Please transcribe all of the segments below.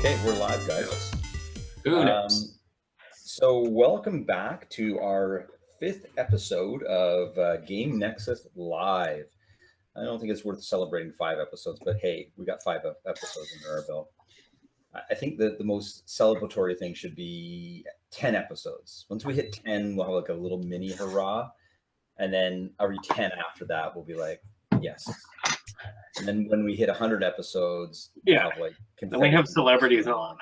Okay, we're live, guys. Who knows? So welcome back to our 5th episode of Game Nexus Live. I don't think it's worth celebrating 5 episodes, but hey, we got 5 episodes under our belt. I think that the most celebratory thing should be 10 episodes. Once we hit 10, we'll have like a little mini hurrah. And then every 10 after that, we'll be like, yes. And then when we hit 100 episodes, we'll have like then we have celebrities on.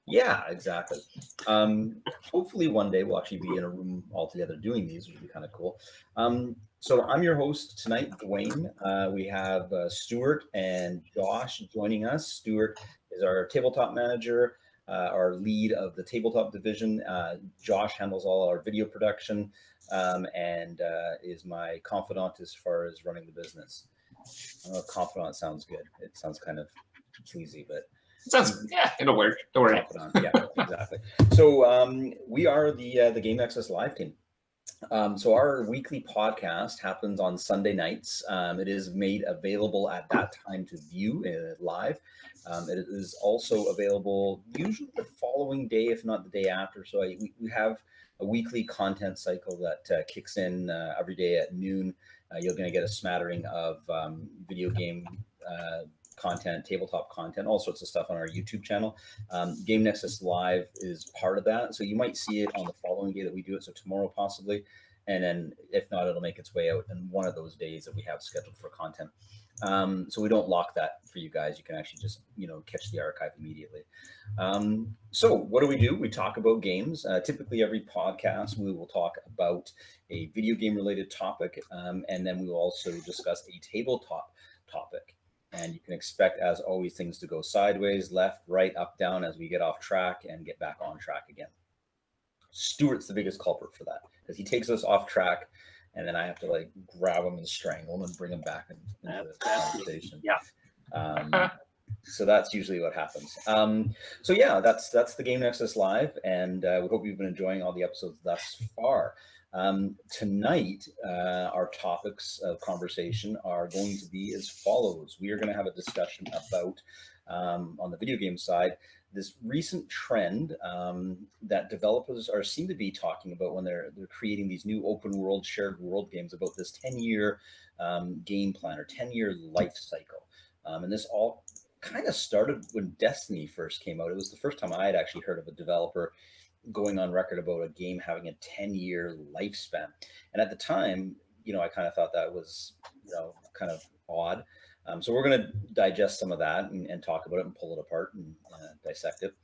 Yeah, exactly. Hopefully one day we'll actually be in a room all together doing these, which would be kind of cool. So I'm your host tonight, Dwayne. We have Stuart and Josh joining us. Stuart is our tabletop manager, our lead of the tabletop division. Josh handles all our video production and is my confidant as far as running the business. I don't know if confidant sounds good. It sounds kind of sleazy, but it sounds, yeah, it'll work. Don't worry. Yeah, exactly. So we are the Game Nexus Live team. So our weekly podcast happens on Sunday nights. It is made available at that time to view live. It is also available usually the following day, if not the day after. So we have a weekly content cycle that kicks in every day at noon. You're going to get a smattering of video game content, tabletop content, all sorts of stuff on our YouTube channel. Game Nexus Live is part of that. So you might see it on the following day that we do it. So tomorrow possibly. And then if not, it'll make its way out in one of those days that we have scheduled for content. So we don't lock that for you guys. You can actually just, catch the archive immediately. So what do? We talk about games. Typically every podcast, we will talk about a video game related topic. And then we will also discuss a tabletop topic. And you can expect, as always, things to go sideways, left, right, up, down as we get off track and get back on track again. Stuart's the biggest culprit for that because he takes us off track and then I have to like grab him and strangle him and bring him back into the conversation. Yeah. So that's usually what happens. So yeah, that's the Game Nexus Live, and we hope you've been enjoying all the episodes thus far. Tonight, our topics of conversation are going to be as follows. We are going to have a discussion about, on the video game side, this recent trend that developers seem to be talking about when they're creating these new open world, shared world games about this 10-year game plan or 10-year life cycle. And this all kind of started when Destiny first came out. It was the first time I had actually heard of a developer going on record about a game having a 10-year lifespan. And at the time, I kind of thought that was, kind of odd. So we're going to digest some of that and talk about it and pull it apart and dissect it.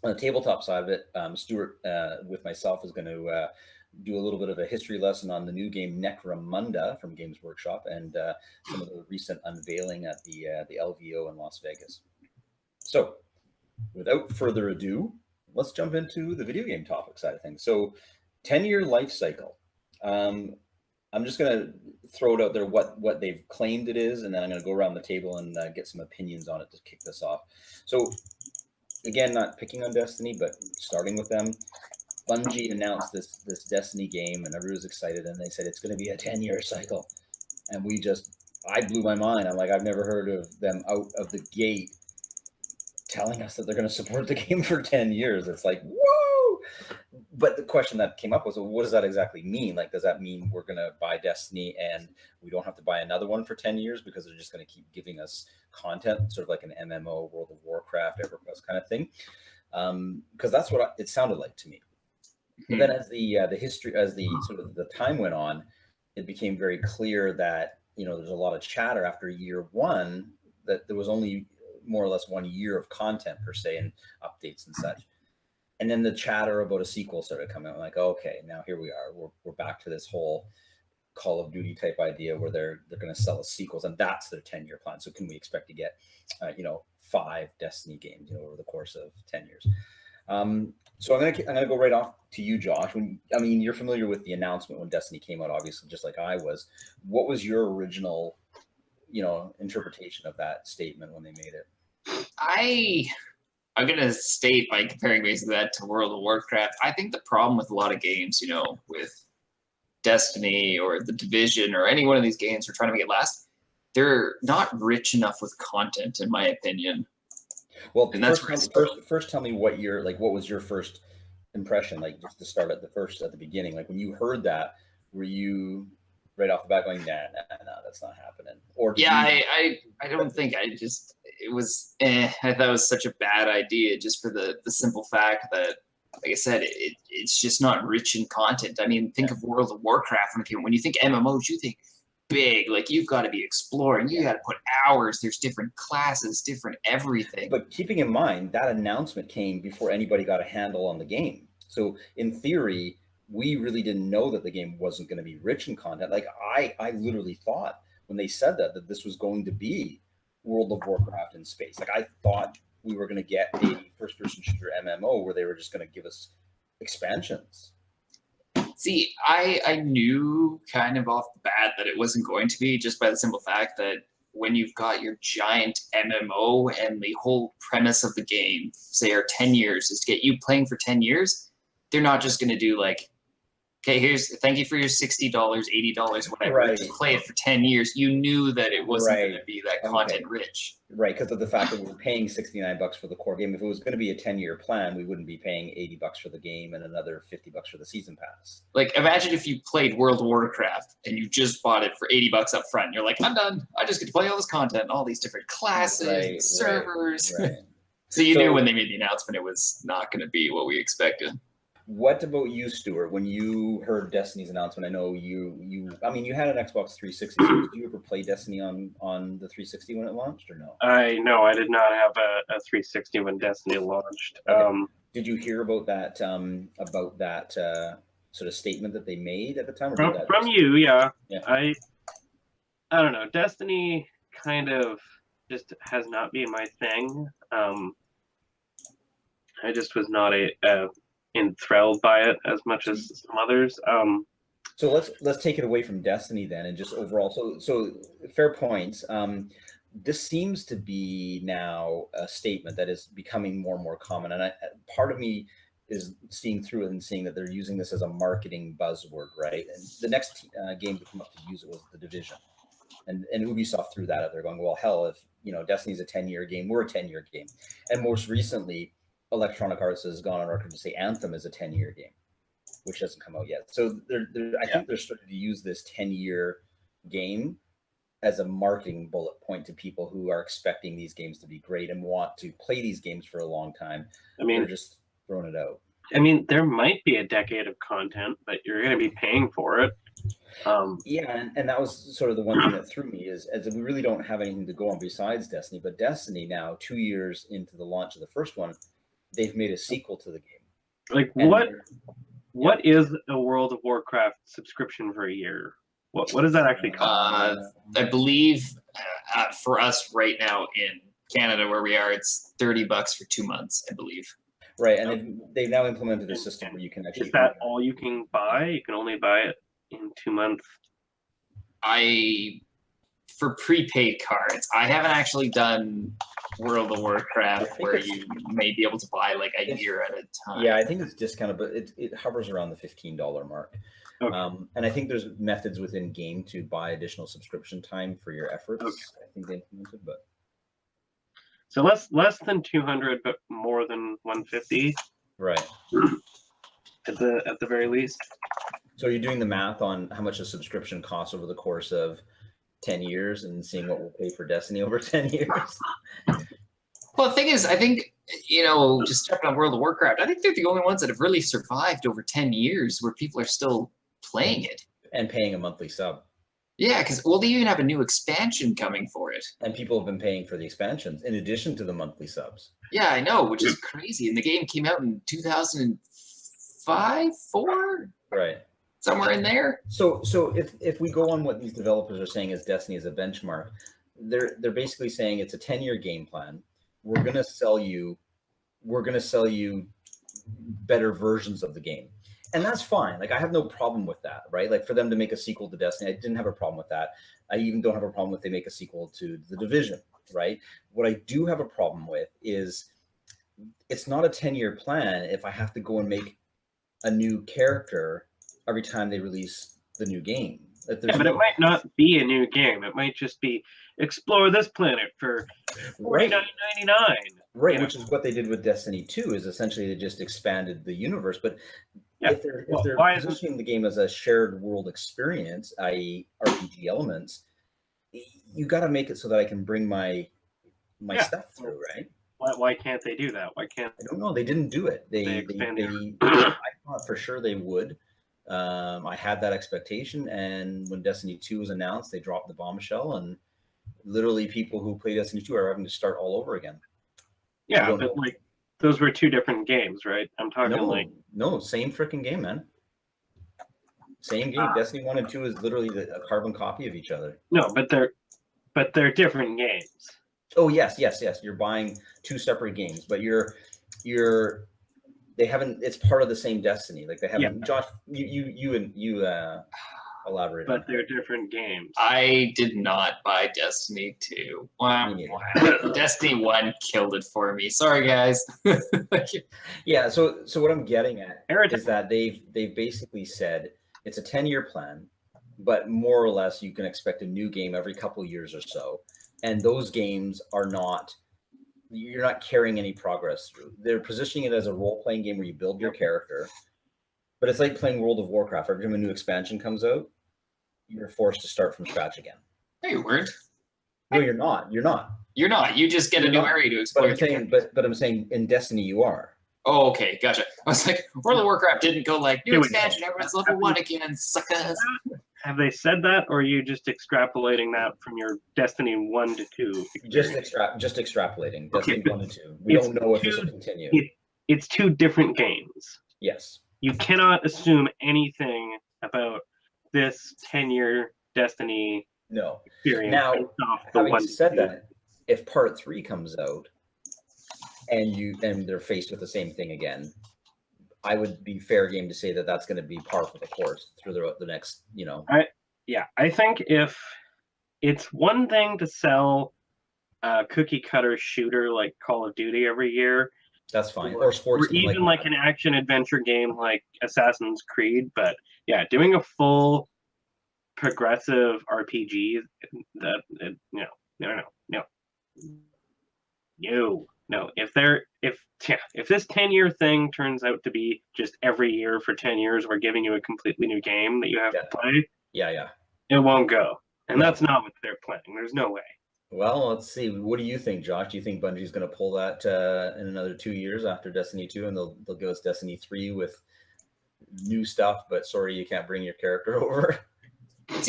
On the tabletop side of it, Stuart with myself is going to do a little bit of a history lesson on the new game Necromunda from Games Workshop and some of the recent unveiling at the LVO in Las Vegas. So without further ado, let's jump into the video game topic side of things. So 10-year life cycle. I'm just going to throw it out there what they've claimed it is, and then I'm going to go around the table and get some opinions on it to kick this off. So again, not picking on Destiny, but starting with them. Bungie announced this Destiny game and everyone was excited and they said it's going to be a 10-year cycle. And I blew my mind. I'm like, I've never heard of them out of the gate telling us that they're going to support the game for 10 years. It's like, whoa! But the question that came up was, well, what does that exactly mean? Like, does that mean we're going to buy Destiny and we don't have to buy another one for 10 years because they're just going to keep giving us content, sort of like an MMO, World of Warcraft, EverQuest kind of thing? Because that's what it sounded like to me. But then as the sort of the time went on, it became very clear that, there's a lot of chatter after year one that there was only more or less 1 year of content per se and updates and such. And then the chatter about a sequel started coming out. I'm like, okay, now here we are. We're back to this whole Call of Duty type idea where they're going to sell us sequels, and that's their 10-year plan. So can we expect to get, 5 Destiny games, over the course of 10 years? So I'm gonna go right off to you, Josh. You're familiar with the announcement when Destiny came out, obviously, just like I was. What was your original, interpretation of that statement when they made it? I'm gonna state by comparing basically that to World of Warcraft. I think the problem with a lot of games, with Destiny or The Division or any one of these games we're trying to make it last, they're not rich enough with content, in my opinion. Well, And that's first tell me what was your first impression, like just to start at the beginning, like when you heard that, were you right off the bat going, nah, that's not happening? Or did yeah, you? I don't think it was I thought it was such a bad idea just for the simple fact that, like I said, it's just not rich in content. I mean, think of World of Warcraft when you think MMOs, you think big, like you've got to be exploring, you got to put hours, there's different classes, different everything. But keeping in mind that announcement came before anybody got a handle on the game. So in theory, we really didn't know that the game wasn't going to be rich in content. Like I literally thought when they said that this was going to be World of Warcraft in space. Like I thought we were going to get a first-person shooter MMO where they were just going to give us expansions. See, I knew kind of off the bat that it wasn't going to be, just by the simple fact that when you've got your giant MMO and the whole premise of the game, say, are 10 years, is to get you playing for 10 years, they're not just going to do like, okay, thank you for your $60, $80, whatever. Right. Just play it for 10 years. You knew that it wasn't going to be that content rich. Right, because of the fact that we were paying $69 for the core game. If it was going to be a 10-year plan, we wouldn't be paying $80 for the game and another $50 for the season pass. Like, imagine if you played World of Warcraft and you just bought it for $80 up front. You're like, I'm done. I just get to play all this content, all these different classes, servers. Right. So you knew when they made the announcement, it was not going to be what we expected. What about you, Stuart? When you heard Destiny's announcement, I know you had an Xbox 360. So did you ever play Destiny on the 360 when it launched, or no? No, I did not have a 360 when Destiny launched. Okay. Did you hear about that sort of statement that they made at the time? From you, yeah. I don't know. Destiny kind of just has not been my thing. I just was not enthralled by it as much as some others. So let's take it away from Destiny then, and just overall. So fair points. This seems to be now a statement that is becoming more and more common, and part of me is seeing through it and seeing that they're using this as a marketing buzzword, right? And the next game to come up to use it was The Division, and Ubisoft threw that out there, going, well, hell, if Destiny's a 10-year game, we're a 10-year game, and most recently, Electronic Arts has gone on record to say Anthem is a 10-year game, which hasn't come out yet. So I think they're starting to use this 10-year game as a marketing bullet point to people who are expecting these games to be great and want to play these games for a long time. I mean, they're just throwing it out. I mean, there might be a decade of content, but you're going to be paying for it. Yeah, and that was sort of the one thing that threw me is as we really don't have anything to go on besides Destiny, but Destiny now, 2 years into the launch of the first one, they've made a sequel to the game. Like, what is a World of Warcraft subscription for a year? What does that actually cost? I believe for us right now in Canada where we are, it's $30 for 2 months, I believe. Right, and they've now implemented a system where you can actually... Is that all you can buy? You can only buy it in 2 months? For prepaid cards, I haven't actually done World of Warcraft where you may be able to buy like a year at a time. Yeah, I think it's discounted, but it hovers around the $15 mark. Okay. And I think there's methods within game to buy additional subscription time for your efforts. Okay. I think they implemented, but so less than 200, but more than 150. Right. At the very least. So you're doing the math on how much a subscription costs over the course of 10 years and seeing what we'll pay for Destiny over 10 years. Well, the thing is, I think, just jumping on World of Warcraft, I think they're the only ones that have really survived over 10 years where people are still playing it. And paying a monthly sub. Yeah, because, they even have a new expansion coming for it. And people have been paying for the expansions in addition to the monthly subs. Yeah, I know, which is crazy. And the game came out in 2005, 4? Right. Somewhere in there. So if we go on what these developers are saying as Destiny as a benchmark, they're basically saying it's a 10-year game plan. We're gonna sell you better versions of the game. And that's fine. Like I have no problem with that, right? Like for them to make a sequel to Destiny, I didn't have a problem with that. I even don't have a problem if they make a sequel to The Division, right? What I do have a problem with is it's not a 10-year plan if I have to go and make a new character every time they release the new game. That Yeah, but it might not be a new game. It might just be explore this planet for $49.99. Right, which is what they did with Destiny 2, is essentially they just expanded the universe. But if they're positioning the game as a shared world experience, i.e. RPG elements, you got to make it so that I can bring my stuff through, right? Why can't they do that? Why can't I don't know. They didn't do it. They I thought for sure they would. I had that expectation, and when Destiny 2 was announced, they dropped the bombshell, and literally people who play Destiny 2 are having to start all over again. Yeah, but like those were two different games, right? I'm talking no, same freaking game, man. Same game. Destiny 1 and 2 is literally a carbon copy of each other. No, but they're different games. Oh yes. You're buying two separate games, but they haven't. It's part of the same Destiny. Like they haven't. Yeah. Josh, you elaborate. But they're different games. I did not buy Destiny 2. Wow. Destiny 1 killed it for me. Sorry, guys. Yeah. So what I'm getting at is that they've basically said it's a 10-year plan, but more or less you can expect a new game every couple of years or so, and those games are not. You're not carrying any progress through. They're positioning it as a role-playing game where you build your character, but it's like playing World of Warcraft. Every time a new expansion comes out, you're forced to start from scratch again. No, you weren't. No, you're not. You're not. You're not. You just get a new area to explore. But I'm saying in Destiny you are. Oh, okay, gotcha. I was like, World of Warcraft didn't go like new expansion. Everyone's level 1 again, suckers. Have they said that, or are you just extrapolating that from your Destiny 1 to 2? Just extrapolating. Destiny 1 to 2. We don't know if this will continue. It's two different games. Yes. You cannot assume anything about this 10-year Destiny experience. Now, having said that, if Part 3 comes out and they're faced with the same thing again, I would be fair game to say that that's going to be par for the course through the next, I think if it's one thing to sell a cookie cutter shooter like Call of Duty every year, that's fine. Or sports, or even like an action adventure game like Assassin's Creed. But yeah, doing a full progressive RPG, No. If this 10-year thing turns out to be just every year for 10 years, we're giving you a completely new game that you have to play. Yeah. It won't go. And that's not what they're planning. There's no way. Well, let's see. What do you think, Josh? Do you think Bungie's going to pull that in another 2 years after Destiny 2, and they'll give us Destiny 3 with new stuff, but sorry, you can't bring your character over? Because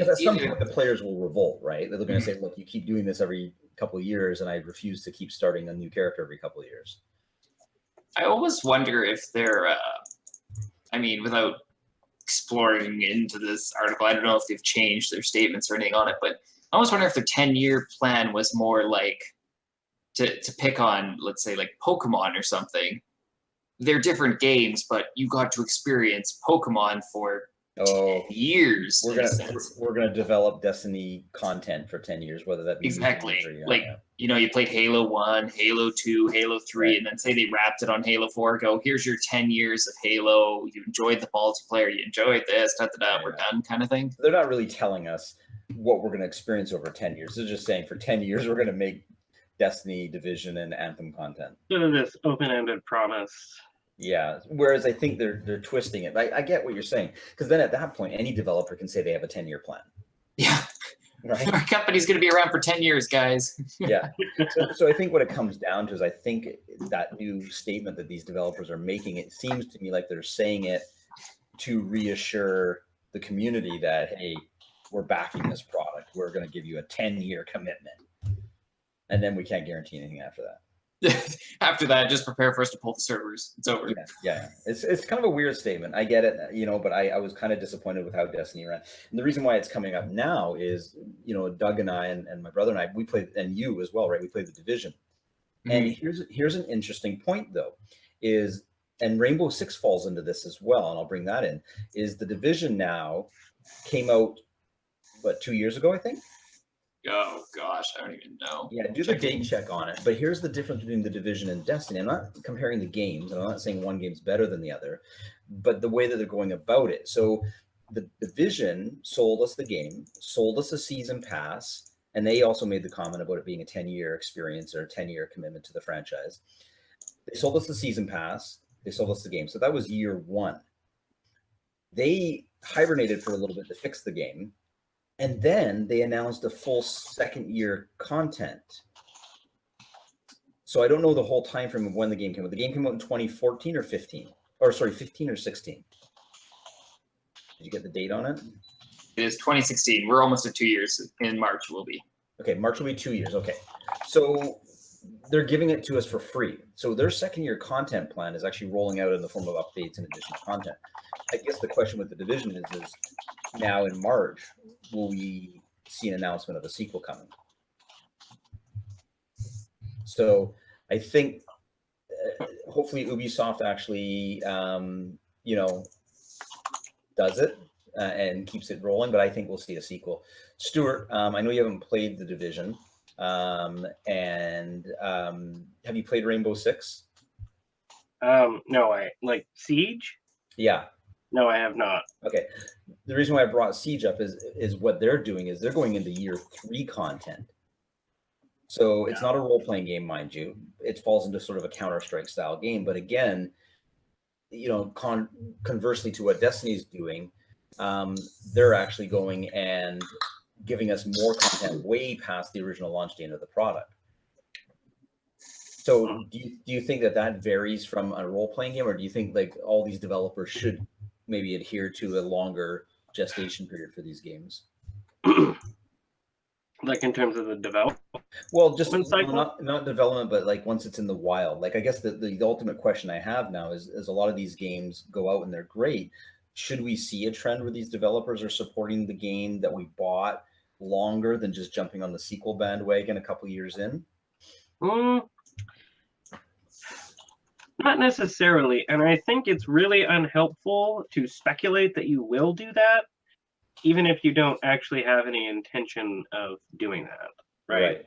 at some point the players will revolt, right? They're going to say, look, you keep doing this every couple of years, and I refuse to keep starting a new character every couple of years. I always wonder if they're, without exploring into this article, I don't know if they've changed their statements or anything on it, but I always wonder if their 10-year plan was more like to pick on, let's say, like Pokemon or something. They're different games, but you got to experience Pokemon for 10 years. We're gonna develop Destiny content for 10 years, whether that be exactly you played Halo 1, Halo 2, Halo 3, right, and then say they wrapped it on Halo 4. Go, here's your 10 years of Halo. You enjoyed the multiplayer. You enjoyed this. We're done, kind of thing. They're not really telling us what we're gonna experience over 10 years. They're just saying for 10 years we're gonna make Destiny, Division, and Anthem content. So this open-ended promise. Yeah, whereas I think they're twisting it. I get what you're saying, because then at that point, any developer can say they have a 10-year plan. Yeah, right. Our company's going to be around for 10 years, guys. Yeah. So I think what it comes down to is I think that new statement that these developers are making, it seems to me like they're saying it to reassure the community that, hey, we're backing this product. We're going to give you a 10-year commitment, and then we can't guarantee anything after that. After that, just prepare for us to pull the servers. It's over. Yeah. It's kind of a weird statement. I get it, but I was kind of disappointed with how Destiny ran. And the reason why it's coming up now is, Doug and I and my brother and I, we played, and you as well, right? We played the Division. Mm-hmm. And here's an interesting point though, and Rainbow Six falls into this as well, and I'll bring that in, is the Division now came out, 2 years ago, I think? Oh gosh, I don't even know. Yeah, do the date check on it. But here's the difference between the Division and Destiny. I'm not comparing the games, and I'm not saying one game's better than the other, but the way that they're going about it. So the division sold us the game, sold us a season pass, and they also made the comment about it being a 10-year experience or a 10-year commitment to the franchise. They sold us the season pass, they sold us the game. So that was year one. They hibernated for a little bit to fix the game, and then they announced a full second year content. So I don't know the whole time frame of when the game came out. The game came out in 2014 or 15, or sorry, 15 or 16. Did you get the date on it? It is 2016. We're almost at 2 years. In March will be. Okay, March will be 2 years. Okay, so they're giving it to us for free. So their second year content plan is actually rolling out in the form of updates and additional content. I guess the question with the division is now in March, will we see an announcement of a sequel coming? So I think hopefully Ubisoft actually, you know, does it and keeps it rolling, but I think we'll see a sequel. Stuart, I know you haven't played The Division, and have you played Rainbow Six? No, I like Siege. Yeah. No, I have not. Okay. The reason why I brought Siege up is what they're doing is they're going into year 3 content. So it's not a role-playing game, mind you. It falls into sort of a Counter-Strike style game. But again, you know, conversely to what Destiny's doing, they're actually going and giving us more content way past the original launch date of the product. So do you think that varies from a role-playing game, or do you think like all these developers should maybe adhere to a longer gestation period for these games? Like in terms of the development? Well, just not development, but like once it's in the wild. Like I guess the ultimate question I have now is a lot of these games go out and they're great. Should we see a trend where these developers are supporting the game that we bought longer than just jumping on the sequel bandwagon a couple years in? Not necessarily. And I think it's really unhelpful to speculate that you will do that, even if you don't actually have any intention of doing that. Right.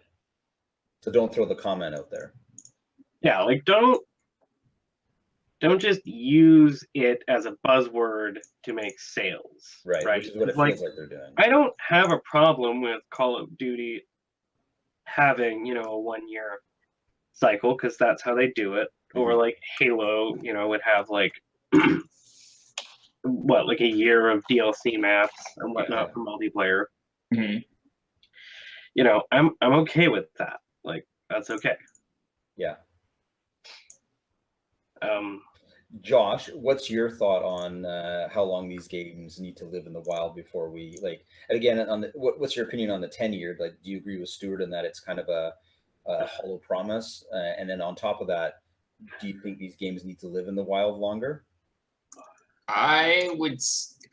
So don't throw the comment out there. Yeah, like don't just use it as a buzzword to make sales. Right. Which is what it feels like they're doing. I don't have a problem with Call of Duty having, you know, a 1-year cycle, because that's how they do it. Mm-hmm. Or like Halo, you know, would have like like a year of DLC maps and whatnot for multiplayer. Mm-hmm. You know, I'm okay with that. Like, that's okay. Yeah. Josh, what's your thought on how long these games need to live in the wild before we like? And again, on what's your opinion on the 10-year? Like, do you agree with Stuart in that it's kind of a hollow promise? And then on top of that, do you think these games need to live in the wild longer? I would,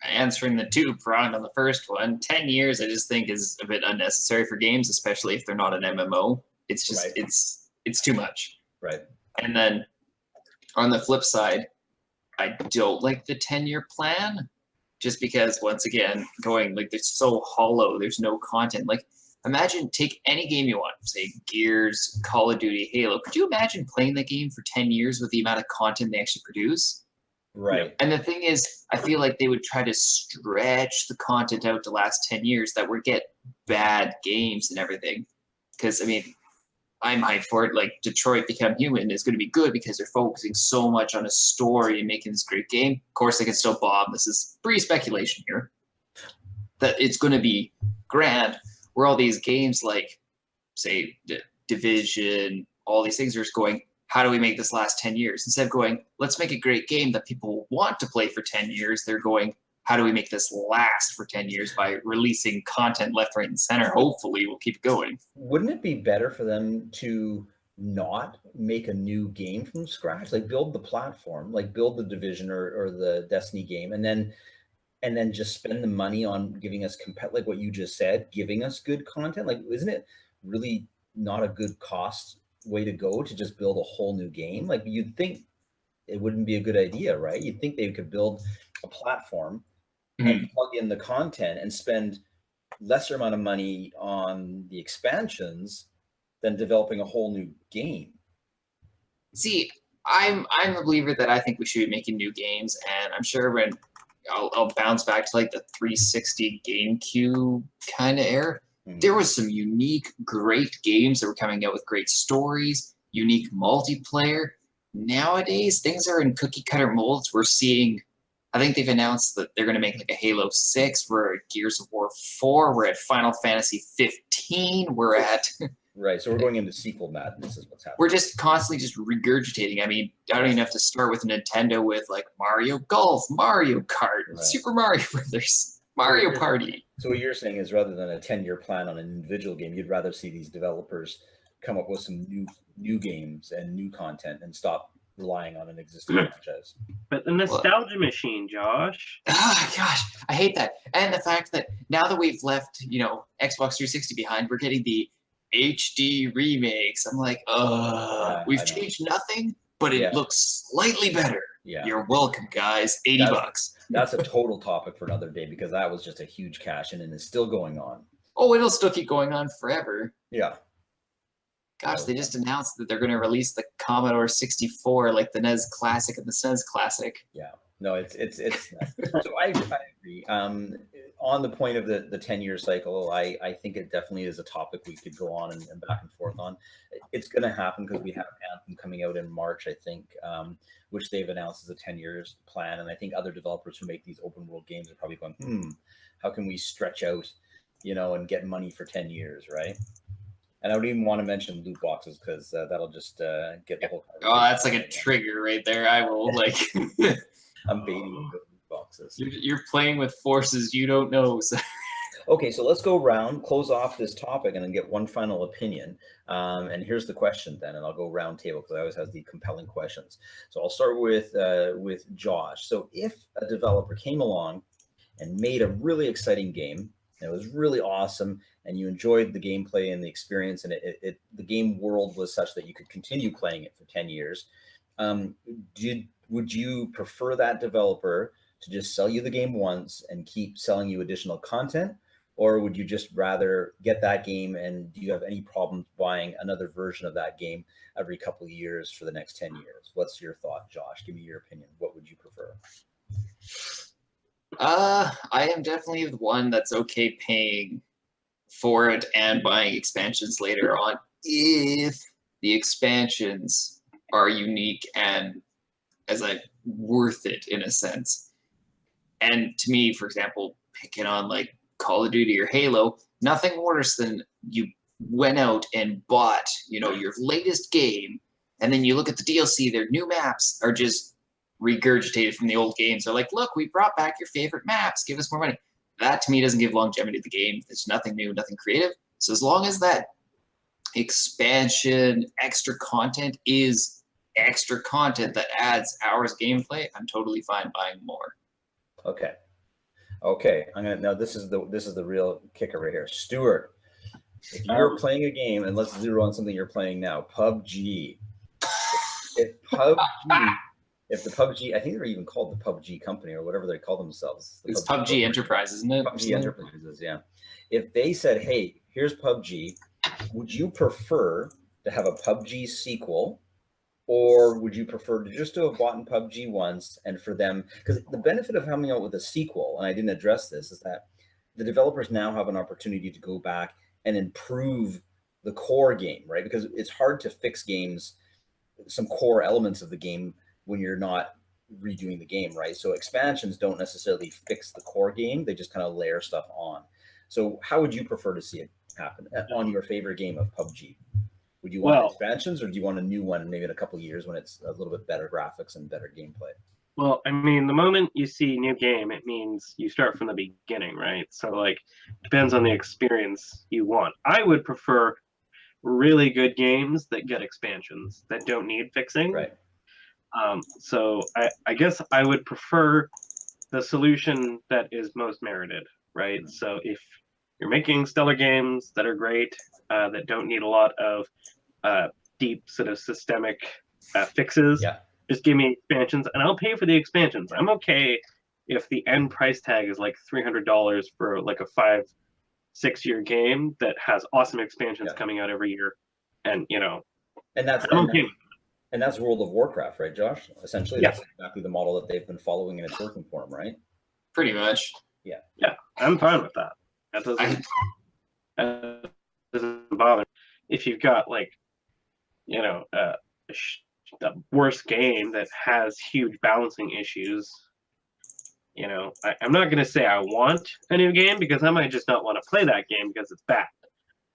answering the two-pronged on the first one, 10 years I just think is a bit unnecessary for games, especially if they're not an MMO. It's just, it's too much. Right. And then on the flip side, I don't like the 10-year plan, just because, once again, going, like, they're so hollow, there's no content. Like, imagine, take any game you want, say Gears, Call of Duty, Halo. Could you imagine playing that game for 10 years with the amount of content they actually produce? Right. And the thing is, I feel like they would try to stretch the content out to last 10 years that would get bad games and everything. Because, I mean, I'm hyped for it. Like, Detroit Become Human is going to be good because they're focusing so much on a story and making this great game. Of course, they can still bomb. This is free speculation here. That it's going to be grand. Where all these games like, say, Division, all these things are just going, how do we make this last 10 years? Instead of going, let's make a great game that people want to play for 10 years, they're going, how do we make this last for 10 years by releasing content left, right, and center? Hopefully we'll keep going. Wouldn't it be better for them to not make a new game from scratch? Like, build the platform, like build the Division or the Destiny game, and then just spend the money on giving us like what you just said, giving us good content? Like, isn't it really not a good cost way to go to just build a whole new game? Like, you'd think it wouldn't be a good idea, right? You'd think they could build a platform and plug in the content and spend lesser amount of money on the expansions than developing a whole new game. See, I'm a believer that I think we should be making new games, and I'm sure when I'll bounce back to like the 360 GameCube kind of era. There was some unique, great games that were coming out with great stories, unique multiplayer. Nowadays, things are in cookie cutter molds. We're seeing, I think they've announced that they're going to make like a Halo 6. We're at Gears of War 4. We're at Final Fantasy 15. We're at... Right, so we're going into sequel madness is what's happening. We're just constantly just regurgitating. I mean, I don't even have to start with Nintendo with like Mario Golf, Mario Kart, Super Mario Brothers, Mario Party. So what you're saying is rather than a 10-year plan on an individual game, you'd rather see these developers come up with some new games and new content and stop relying on an existing franchise. But the nostalgia machine, Josh. Oh gosh, I hate that. And the fact that now that we've left, Xbox 360 behind, we're getting the HD remakes. I'm like, we've changed nothing, but it looks slightly better. Yeah. You're welcome, guys. $80. That's a total topic for another day because that was just a huge cash in and it's still going on. Oh, it'll still keep going on forever. Yeah. Gosh, they just announced that they're going to release the Commodore 64, like the NES Classic and the SNES Classic. Yeah. No, it's so I agree. On the point of the 10-year cycle, I think it definitely is a topic we could go on and back and forth on. It's going to happen because we have Anthem coming out in March, I think, which they've announced as a 10 years plan. And I think other developers who make these open world games are probably going, how can we stretch out, and get money for 10 years, right? And I don't even want to mention loot boxes because that'll just get the whole. Oh, that's like a trigger right there. I will like. I'm baiting loot boxes. You're playing with forces you don't know. So. Okay, so let's go around, close off this topic, and then get one final opinion. And here's the question then, and I'll go round table because I always have the compelling questions. So I'll start with Josh. So if a developer came along and made a really exciting game, and it was really awesome, and you enjoyed the gameplay and the experience, and the game world was such that you could continue playing it for 10 years, would you prefer that developer to just sell you the game once and keep selling you additional content? Or would you just rather get that game, and do you have any problems buying another version of that game every couple of years for the next 10 years? What's your thought, Josh? Give me your opinion. What would you prefer? I am definitely the one that's okay paying for it and buying expansions later on if the expansions are unique and worth it in a sense. And to me, for example, picking on like Call of Duty or Halo, nothing worse than you went out and bought, your latest game, and then you look at the DLC, their new maps are just regurgitated from the old games. They're like, look, we brought back your favorite maps, give us more money. That to me doesn't give longevity to the game. It's nothing new, nothing creative. So as long as that expansion, extra content is extra content that adds hours of gameplay, I'm totally fine buying more. Okay. Now this is the real kicker right here. Stuart, if you're playing a game, and let's zero on something you're playing now, PUBG. If the PUBG, I think they're even called the PUBG company or whatever they call themselves. It's PUBG Enterprise, isn't it? PUBG Enterprises, yeah. If they said, hey, here's PUBG, would you prefer to have a PUBG sequel, or would you prefer to just to have bought in PUBG once, and for them, because the benefit of coming out with a sequel, and I didn't address this, is that the developers now have an opportunity to go back and improve the core game, right? Because it's hard to fix games, some core elements of the game, when you're not redoing the game, right? So expansions don't necessarily fix the core game. They just kind of layer stuff on. So how would you prefer to see it happen on your favorite game of PUBG? Would you want expansions, or do you want a new one maybe in a couple of years when it's a little bit better graphics and better gameplay? Well, I mean, the moment you see new game, it means you start from the beginning, right? So like, depends on the experience you want. I would prefer really good games that get expansions that don't need fixing. Right. So I guess I would prefer the solution that is most merited, right? Mm-hmm. So if you're making stellar games that are great, that don't need a lot of deep sort of systemic fixes, just give me expansions and I'll pay for the expansions. I'm okay if the end price tag is like $300 for like a 5-6 year game that has awesome expansions coming out every year, and and that's World of Warcraft, right, Josh? Essentially, that's exactly the model that they've been following, and it's working for them, right? Pretty much. Yeah, I'm fine with that. That doesn't bother me. If you've got like, you know, the worst game that has huge balancing issues, you know, I'm not going to say I want a new game because I might just not want to play that game because it's bad.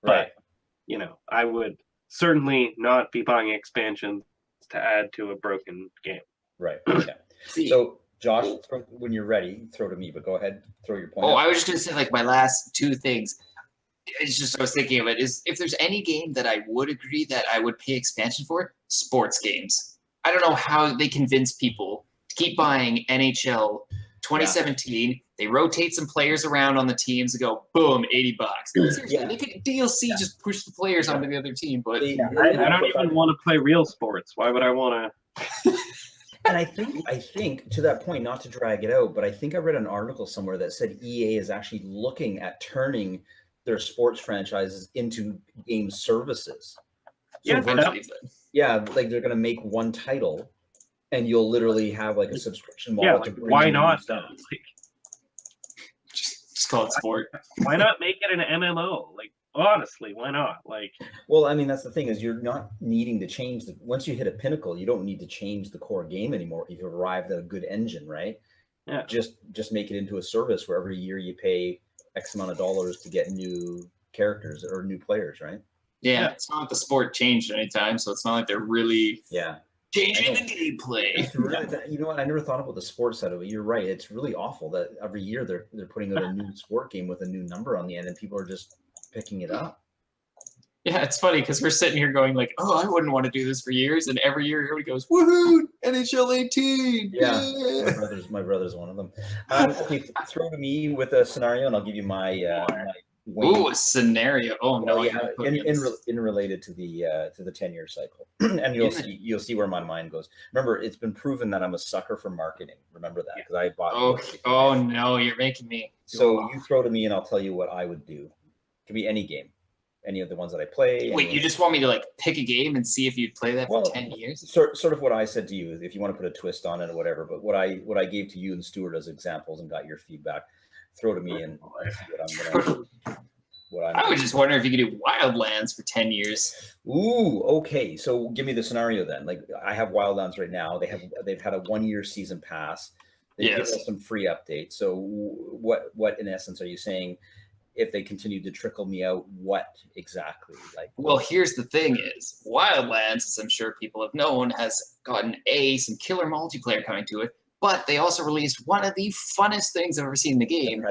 Right. But, you know, I would certainly not be buying expansions to add to a broken game. Right. Yeah. So, Josh, when you're ready, throw to me, but go ahead, throw your point. Oh, I was just going to say, like, my last two things. It's just, I was thinking of it, is if there's any game that I would agree that I would pay expansion for, sports games. I don't know how they convince people to keep buying NHL 2017. Yeah. They rotate some players around on the teams and go, boom, $80. Seriously, they could DLC just push the players onto the other team. But I don't even want to play real sports. Why would I want to? And I think to that point, not to drag it out, but I think I read an article somewhere that said EA is actually looking at turning their sports franchises into game services. So like they're going to make one title, and you'll literally have like a subscription model. Yeah, like, why not? Just call it sport. Why not make it an MMO? Like, honestly, why not? Like, well, I mean, that's the thing is you're not needing to change once you hit a pinnacle, you don't need to change the core game anymore. You've arrived at a good engine, right? Yeah. Just make it into a service where every year you pay X amount of dollars to get new characters or new players, right? Yeah, it's not like the sport changed anytime, so it's not like they're really changing the gameplay. Really, you know what? I never thought about the sports side of it. You're right. It's really awful that every year they're putting out a new sport game with a new number on the end, and people are just picking it up. Yeah, it's funny because we're sitting here going like, "Oh, I wouldn't want to do this for years," and every year everybody goes, "Woohoo! NHL 18!" Yeah, my brother's one of them. Okay, throw to me with a scenario, and I'll give you my. Ooh, a scenario! Oh no, yeah, in related to the 10-year cycle, and you'll see where my mind goes. Remember, it's been proven that I'm a sucker for marketing. Remember that because I bought. Oh no, you're making me. So you throw to me, and I'll tell you what I would do. It could be any game. Any of the ones that I play. Wait, you just want me to like pick a game and see if you'd play that for 10 years? Sort of what I said to you, if you want to put a twist on it or whatever. But what I gave to you and Stuart as examples and got your feedback, throw to me and see what I'm. I was just wondering if you could do Wildlands for 10 years. Ooh, okay. So give me the scenario then. Like I have Wildlands right now. They've had a 1-year season pass. They give us some free updates. So what in essence are you saying? If they continue to trickle me out, what exactly? Like, well, here's the thing: is Wildlands, as I'm sure people have known, has gotten some killer multiplayer coming to it. But they also released one of the funnest things I've ever seen in the game,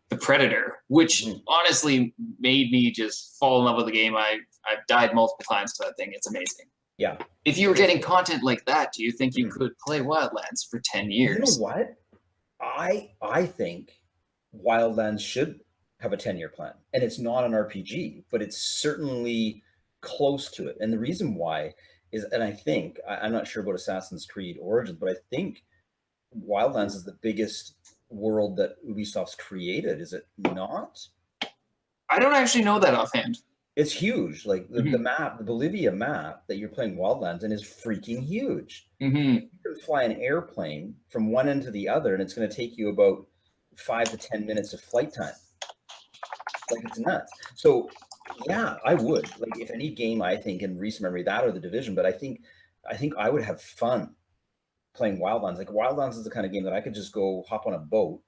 the Predator, which honestly made me just fall in love with the game. I've died multiple times to that thing. It's amazing. Yeah. If you were getting content like that, do you think you could play Wildlands for 10 years? You know what? I think Wildlands should have a 10-year plan, and it's not an RPG, but it's certainly close to it. And the reason why is, and I think I'm not sure about Assassin's Creed Origins, but I think Wildlands is the biggest world that Ubisoft's created. Is it not? I don't actually know that offhand. It's huge. Like the map, the Bolivia map that you're playing Wildlands in is freaking huge. You can fly an airplane from one end to the other, and it's going to take you about 5 to 10 minutes of flight time. Like it's nuts. So yeah, I would like if any game I think in recent memory, that or the Division, but I think I would have fun playing Wildlands. Like Wildlands is the kind of game that I could just go hop on a boat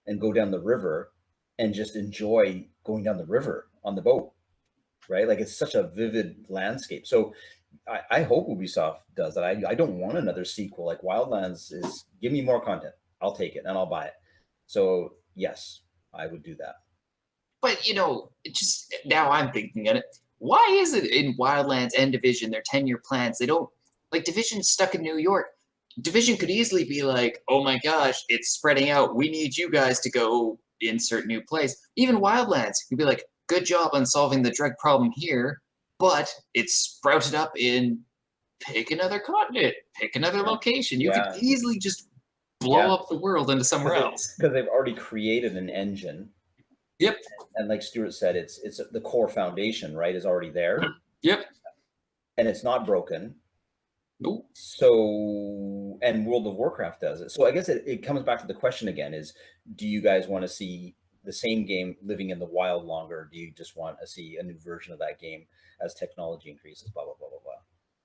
and go down the river and just enjoy going down the river on the boat, right? Like it's such a vivid landscape. So I hope Ubisoft does that. I don't want another sequel. Like Wildlands is, give me more content. I'll take it and I'll buy it. So yes, I would do that. But, you know, just now I'm thinking of it. Why is it in Wildlands and Division, their 10-year plans, they don't, like Division's stuck in New York. Division could easily be like, oh my gosh, it's spreading out. We need you guys to go insert new place. Even Wildlands could be like, good job on solving the drug problem here, but it's sprouted up in pick another continent, pick another location. You could easily just blow up the world into somewhere else. Because they've already created an engine. Yep. And like Stuart said, it's the core foundation, right, is already there. Yep. And it's not broken. Nope. So, and World of Warcraft does it. So I guess it comes back to the question again is, do you guys want to see the same game living in the wild longer? Or do you just want to see a new version of that game as technology increases, blah, blah, blah, blah, blah?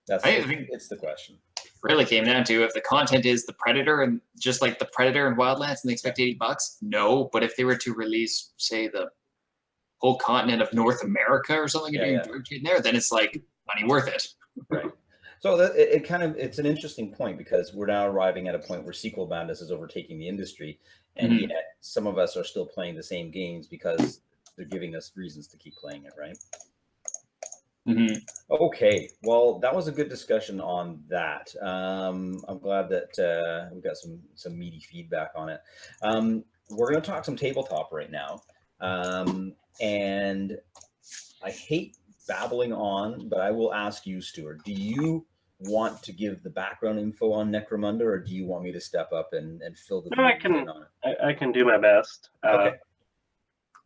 It's the question. Really came down to if the content is the Predator and just like the Predator and Wildlands and they expect $80, no. But if they were to release, say, the whole continent of North America or something and doing in there, then it's like money worth it. Right. So it's an interesting point because we're now arriving at a point where sequel madness is overtaking the industry, and yet some of us are still playing the same games because they're giving us reasons to keep playing it, right? Okay, well, that was a good discussion on that. I'm glad that we got some meaty feedback on it. We're going to talk some tabletop right now, and I hate babbling on, but I will ask you, Stuart, do you want to give the background info on Necromunda, or do you want me to step up and fill the in on it? I can do my best. Okay.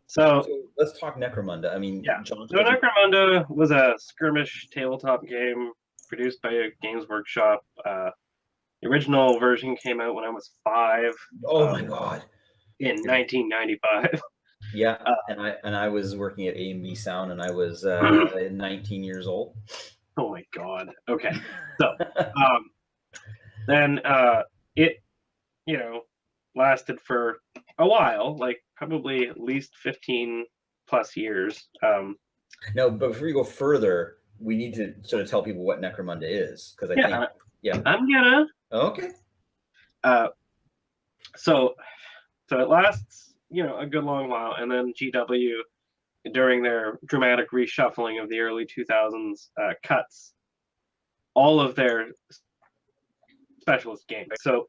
So let's talk Necromunda. I mean, yeah. So Necromunda was a skirmish tabletop game produced by Games Workshop. The original version came out when I was 5. Oh my God! In 1995. Yeah, and I was working at A&B Sound, and I was 19 years old. Oh my God! Okay, so then it lasted for a while, like probably at least 15 plus years. No, but before we go further, we need to sort of tell people what Necromunda is, because I'm gonna. Okay. So it lasts a good long while, and then GW, during their dramatic reshuffling of the early 2000s, cuts all of their specialist games. So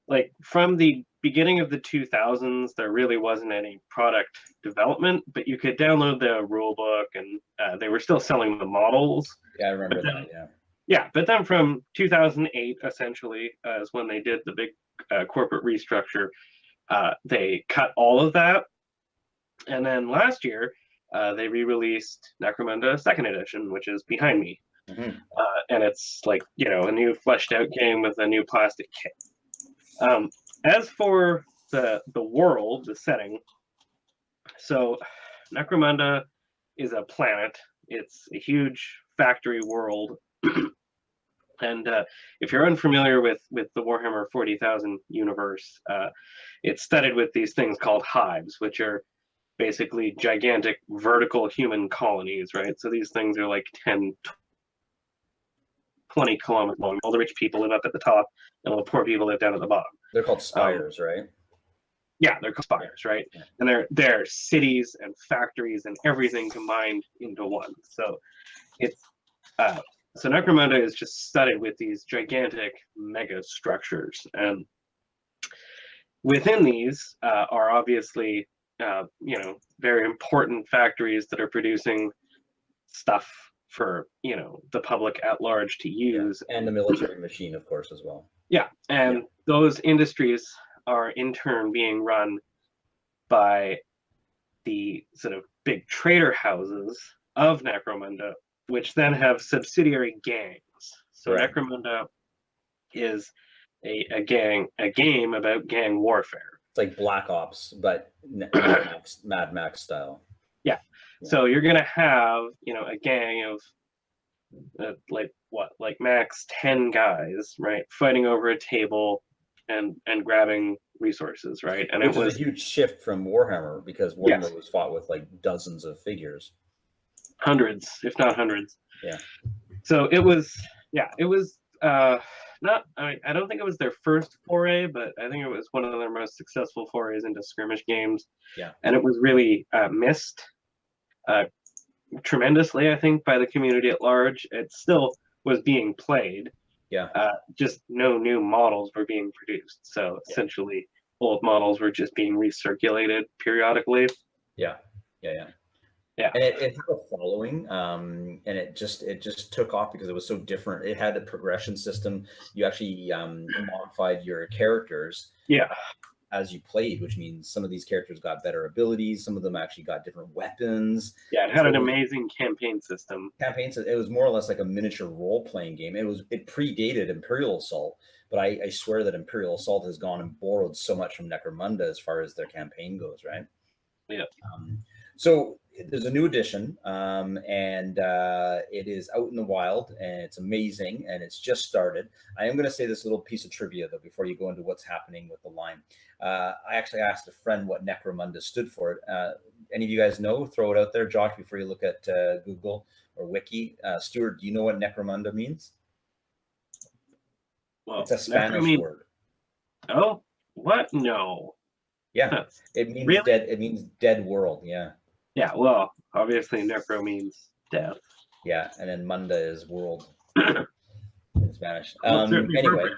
like from the beginning of the 2000s, there really wasn't any product development, but you could download the rule book, and they were still selling the models. Yeah, I remember that, yeah. Yeah, but then from 2008, essentially, is when they did the big corporate restructure. They cut all of that, and then last year they re-released Necromunda 2nd Edition, which is behind me, and it's like a new fleshed out game with a new plastic kit. As for the world, the setting, so Necromunda is a planet. It's a huge factory world. And if you're unfamiliar with the Warhammer 40,000 universe, it's studded with these things called hives, which are basically gigantic vertical human colonies, right? So these things are like 10, 20 kilometers long. All the rich people live up at the top, and all the poor people live down at the bottom. They're called spires, right? Yeah, they're called spires, right? Yeah. And they're cities and factories and everything combined into one. So it's so Necromunda is just studded with these gigantic mega structures, and within these are obviously very important factories that are producing stuff for the public at large to use, and the military machine, of course, as well. Yeah, and those industries are in turn being run by the sort of big trader houses of Necromunda, which then have subsidiary gangs. So Necromunda is a game about gang warfare. It's like Black Ops, but Mad Max style. Yeah. So you're gonna have a gang of like max 10 guys, right, fighting over a table and grabbing resources, right? And it was a huge shift from Warhammer, because Warhammer was fought with like dozens of figures. Hundreds, if not hundreds. Yeah. So it was not. I don't think it was their first foray, but I think it was one of their most successful forays into skirmish games. Yeah. And it was really missed tremendously, I think, by the community at large. It still was being played. Yeah. Just no new models were being produced. So essentially, old models were just being recirculated periodically. Yeah. And it had a following, and it just took off because it was so different. It had a progression system. You actually modified your characters. Yeah. as you played, which means some of these characters got better abilities. Some of them actually got different weapons. Yeah, it had an amazing campaign system. It was more or less like a miniature role-playing game. It predated Imperial Assault, but I swear that Imperial Assault has gone and borrowed so much from Necromunda as far as their campaign goes, right? Yeah. So there's a new edition, and it is out in the wild, and it's amazing, and it's just started. I am going to say this little piece of trivia, though, before you go into what's happening with the line. I actually asked a friend what Necromunda stood for. Any of you guys know? Throw it out there, Josh, before you look at Google or Wiki. Stuart, do you know what Necromunda means? Well, it's a Spanish word. Oh, what? No. Yeah, it means really? dead. It means dead world. Yeah. Yeah. Well, obviously, necro means death. Yeah, and then Munda is world in Spanish. Anyway, perfect.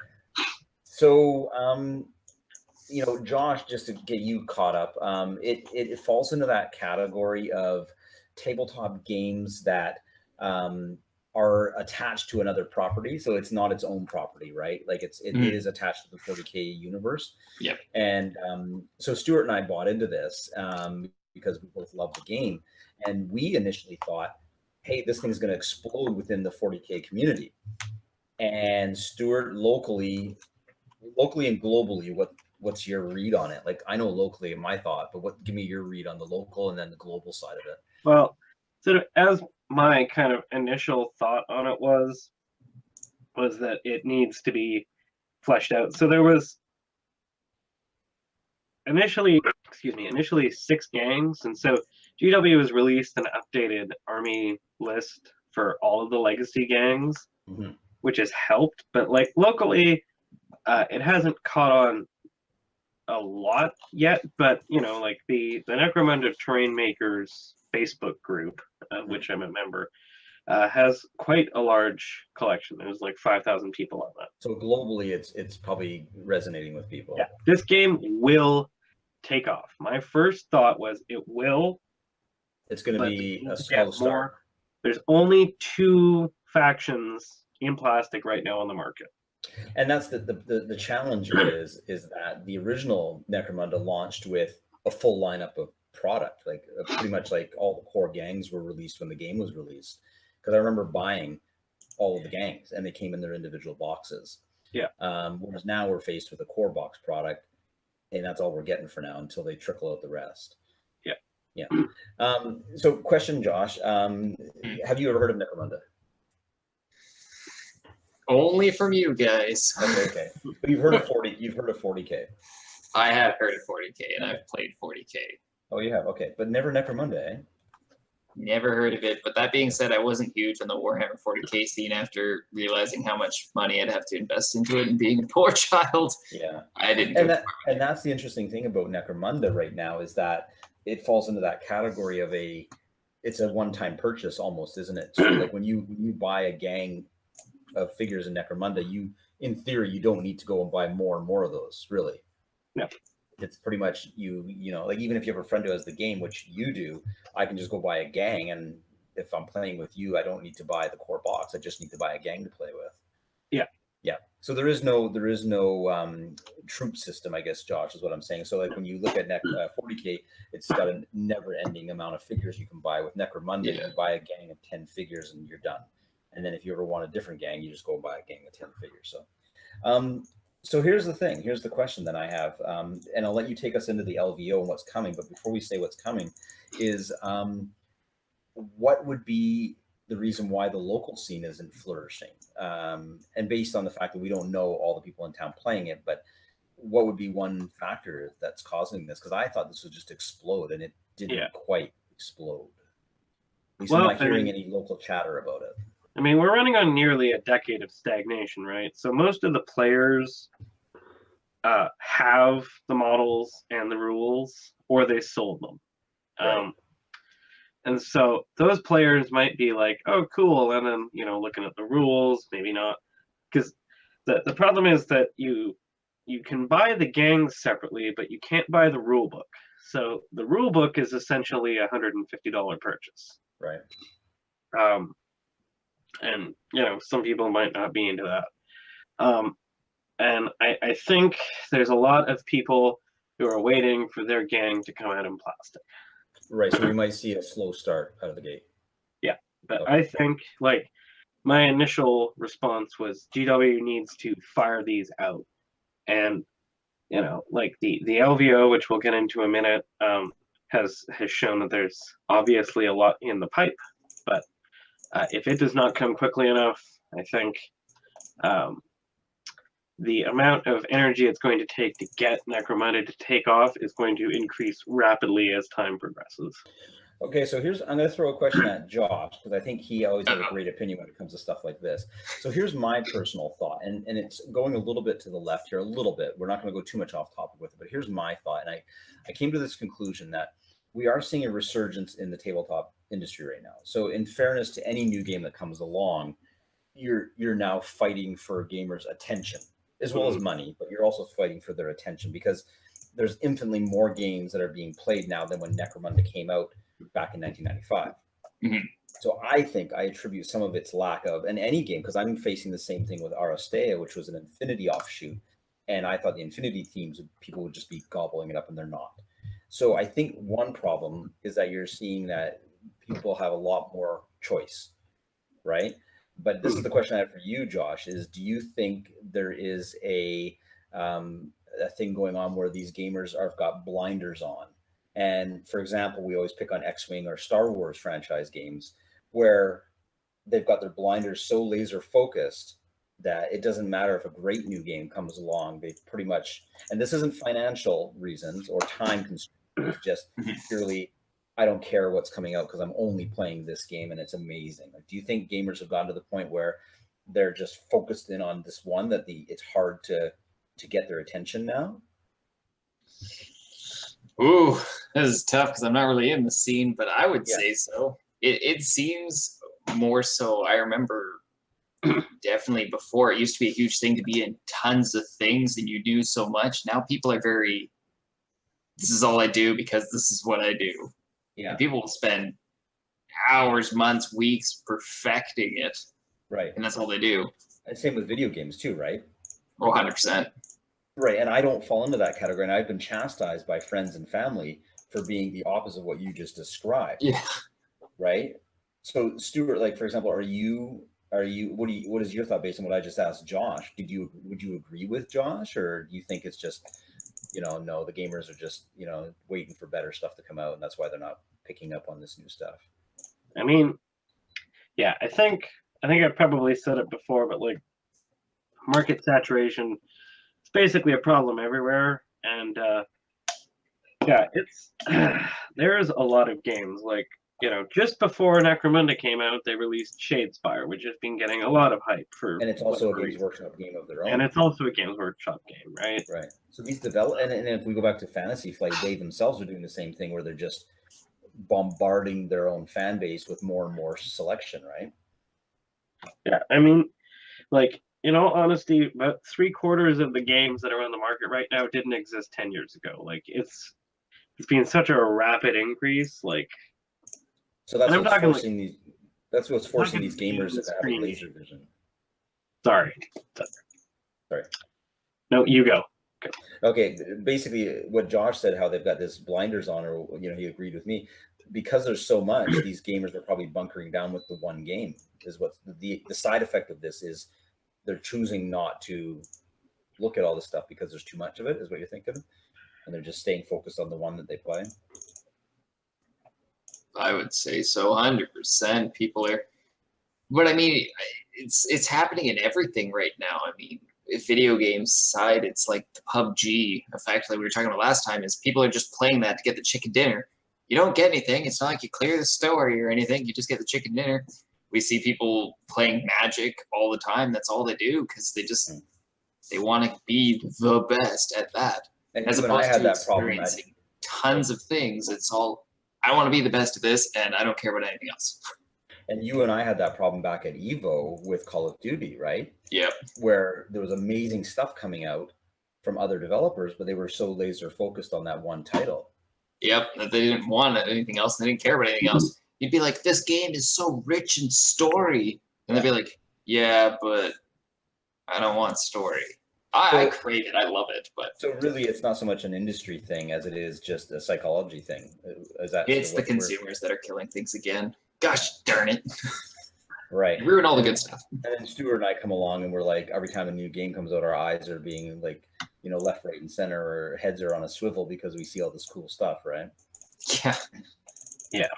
So you know, Josh, just to get you caught up, it falls into that category of tabletop games that are attached to another property, so it's not its own property, right? Like it is attached to the 40K universe. Yep. And so Stuart and I bought into this because we both love the game, and we initially thought, hey, this thing's going to explode within the 40K community. And Stuart, locally and globally, what's your read on it? Like, I know locally my thought, but give me your read on the local and then the global side of it. Well, so as my kind of initial thought on it was that it needs to be fleshed out. So there was initially 6 gangs, and so GW has released an updated army list for all of the legacy gangs, which has helped, but like locally it hasn't caught on a lot yet. But you know, like the Necromunda Terrain Makers Facebook group, which I'm a member, has quite a large collection. There's like 5,000 people on that. So globally, it's probably resonating with people. Yeah, this game will take off. My first thought was it will. It's going to be a slow start. There's only 2 factions in plastic right now on the market. And that's the challenge is that the original Necromunda launched with a full lineup of product, like pretty much like all the core gangs were released when the game was released. Because I remember buying all of the gangs, and they came in their individual boxes. Yeah. Whereas now we're faced with a core box product, and that's all we're getting for now until they trickle out the rest. Yeah. Yeah. So, question, Josh, have you ever heard of Necromunda? Only from you guys. Okay. But you've heard of 40. You've heard of 40K. I have heard of 40K, and I've played 40K. Oh, you have? Okay, but never Necromunda, eh? Never heard of it. But that being said, I wasn't huge on the Warhammer 40K scene after realizing how much money I'd have to invest into it and being a poor child. Yeah, I didn't. And that's the interesting thing about Necromunda right now is that it falls into that category of it's a one-time purchase almost, isn't it? So like when you buy a gang of figures in Necromunda, in theory you don't need to go and buy more and more of those, really. No. It's pretty much you know, like even if you have a friend who has the game, which you do, I can just go buy a gang, and if I'm playing with you, I don't need to buy the core box. I just need to buy a gang to play with. Yeah. So there is no troop system, I guess, Josh, is what I'm saying. So like when you look at 40K, it's got a never-ending amount of figures you can buy. With Necromunda, you can buy a gang of 10 figures and you're done. And then if you ever want a different gang, you just go buy a gang of 10 figures. So here's the thing. Here's the question that I have, and I'll let you take us into the LVO and what's coming. But before we say what's coming, is what would be the reason why the local scene isn't flourishing? And based on the fact that we don't know all the people in town playing it, but what would be one factor that's causing this? Because I thought this would just explode, and it didn't quite explode. At least I'm not hearing any local chatter about it. I mean, we're running on nearly a decade of stagnation, right? So most of the players have the models and the rules, or they sold them. Right. And so those players might be like, oh, cool. And then, you know, looking at the rules, maybe not. Because the problem is that you can buy the gangs separately, but you can't buy the rule book. So the rule book is essentially a $150 purchase. Right. And, you know, some people might not be into that. And I think there's a lot of people who are waiting for their gang to come out in plastic. Right. So we might see a slow start out of the gate. Yeah, but Okay. I think like my initial response was GW needs to fire these out, and you know, like the LVO, which we'll get into in a minute, has shown that there's obviously a lot in the pipe, but if it does not come quickly enough, I think the amount of energy it's going to take to get Necromunda to take off is going to increase rapidly as time progresses. Okay, so I'm going to throw a question at Josh, because I think he always has a great opinion when it comes to stuff like this. So here's my personal thought, and it's going a little bit to the left here, a little bit. We're not going to go too much off topic with it, but here's my thought. And I came to this conclusion that we are seeing a resurgence in the tabletop industry right now. So in fairness to any new game that comes along, you're now fighting for gamers' attention as well as money, but you're also fighting for their attention because there's infinitely more games that are being played now than when Necromunda came out back in 1995. Mm-hmm. So I think I attribute some of its lack of, and any game, because I'm facing the same thing with Aristea, which was an Infinity offshoot, and I thought the Infinity themes, people would just be gobbling it up, and they're not. So I think one problem is that you're seeing that people have a lot more choice, right? But this is the question I have for you, Josh, is do you think there is a thing going on where these gamers have got blinders on? And for example, we always pick on X-Wing or Star Wars franchise games where they've got their blinders so laser focused that it doesn't matter if a great new game comes along. They pretty much, and this isn't financial reasons or time constraints, it's just purely, I don't care what's coming out because I'm only playing this game and it's amazing. Like, do you think gamers have gotten to the point where they're just focused in on this one that it's hard to get their attention now? Ooh, this is tough because I'm not really in the scene, but I would say so. It seems more so. I remember definitely before it used to be a huge thing to be in tons of things and you knew so much. Now people are very, this is all I do because this is what I do. Yeah. And people will spend hours, months, weeks perfecting it. Right. And that's all they do. And same with video games too, right? Oh, 100%. Right, and I don't fall into that category, and I've been chastised by friends and family for being the opposite of what you just described. Yeah. Right. So, Stuart, like for example, what is your thought based on what I just asked Josh? Would you agree with Josh, or do you think it's just, no, the gamers are just, waiting for better stuff to come out, and that's why they're not picking up on this new stuff? I mean, yeah, I think I've probably said it before, but like market saturation, it's basically a problem everywhere, and yeah, it's there's a lot of games. Like, just before Necromunda came out, they released Shadespire, which has been getting a lot of hype for. And it's also a Games Workshop game of their own. And it's also a Games Workshop game, right? Right. So these and if we go back to Fantasy Flight, they themselves are doing the same thing where they're just bombarding their own fan base with more and more selection, right? Yeah, I mean, like, in all honesty, about 3/4 of the games that are on the market right now didn't exist 10 years ago. Like, it's been such a rapid increase. Like, so that's what's forcing these gamers to have a laser vision. Sorry. No, you go. Okay. Basically, what Josh said, how they've got this blinders on, or he agreed with me, because there's so much. These gamers are probably bunkering down with the one game. Is what the side effect of this is. They're choosing not to look at all this stuff because there's too much of it, is what you're thinking, and they're just staying focused on the one that they play. I would say so, 100%. People are, but I mean, it's happening in everything right now. I mean, video games side, it's like the PUBG effect, like we were talking about last time, is people are just playing that to get the chicken dinner. You don't get anything. It's not like you clear the story or anything. You just get the chicken dinner. We see people playing Magic all the time. That's all they do because they want to be the best at that. And as opposed to experiencing tons of things, it's all, I want to be the best at this, and I don't care about anything else. And you and I had that problem back at EVO with Call of Duty, right? Yep. Where there was amazing stuff coming out from other developers, but they were so laser focused on that one title. Yep, that they didn't want anything else. They didn't care about anything else. You'd be like, this game is so rich in story. And they'd be like, yeah, but I don't want story. I crave it. I love it. But so really, it's not so much an industry thing as it is just a psychology thing. Is that it's the consumers that are killing things again. Gosh darn it! Right, ruin all the good stuff. And then Stuart and I come along, and we're like, every time a new game comes out, our eyes are being like, you know, left, right, and center, or heads are on a swivel because we see all this cool stuff, right? Yeah. Yeah.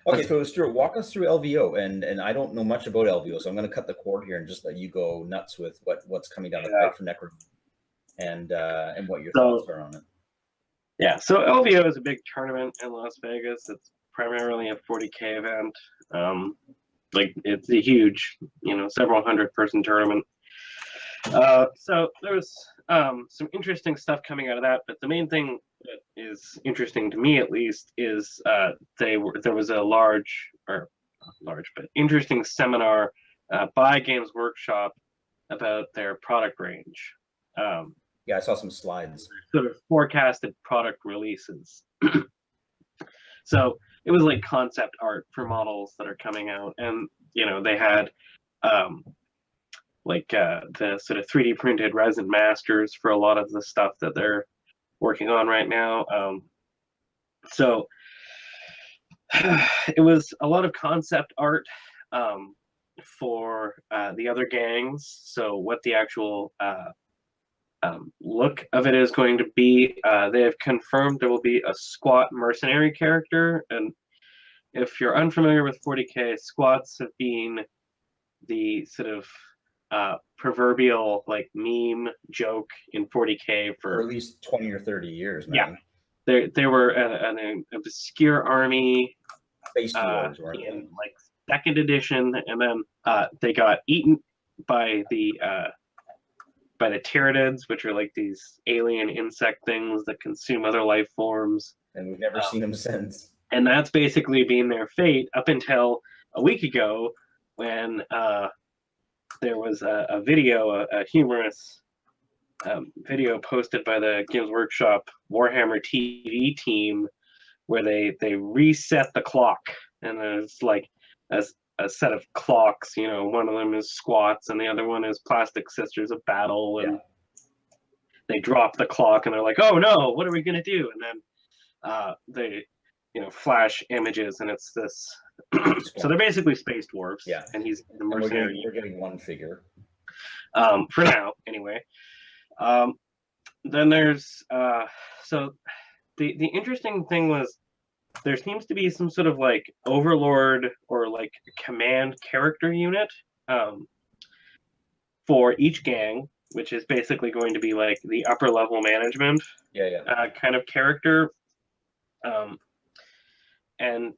Okay, so Stuart, walk us through LVO, and I don't know much about LVO, so I'm going to cut the cord here and just let you go nuts with what's coming down the pipe for Necromunda and what your thoughts are on it. Yeah, so LVO is a big tournament in Las Vegas. It's primarily a 40K event. Like it's a huge, you know, several hundred-person tournament. So there's some interesting stuff coming out of that, but the main thing that is interesting to me, at least, is there was a but interesting seminar by Games Workshop about their product range. Yeah, I saw some slides. Sort of forecasted product releases. So it was like concept art for models that are coming out, and you know they had the sort of 3D printed resin masters for a lot of the stuff that they're working on right now. So it was a lot of concept art for the other gangs. So what the actual look of it is going to be, they have confirmed there will be a squat mercenary character. And if you're unfamiliar with 40K, squats have been the sort of proverbial like meme joke in 40K for at least 20 or 30 years, man. Yeah, they were an obscure army Space Wars, in like 2nd edition, and then they got eaten by the Pteridids, which are like these alien insect things that consume other life forms. And we've never seen them since. And that's basically been their fate up until a week ago when there was a video, a humorous video posted by the Games Workshop Warhammer TV team where they reset the clock. And there's like a set of clocks, you know, one of them is squats and the other one is Plastic Sisters of Battle. And they drop the clock and they're like, oh no, what are we going to do? And then they, you know, flash images and it's this. So they're basically space dwarves. Yeah. And he's the mercenary. We're getting one figure. For now, anyway. Then there's so the interesting thing was there seems to be some sort of like overlord or like command character unit for each gang, which is basically going to be like the upper level management kind of character. And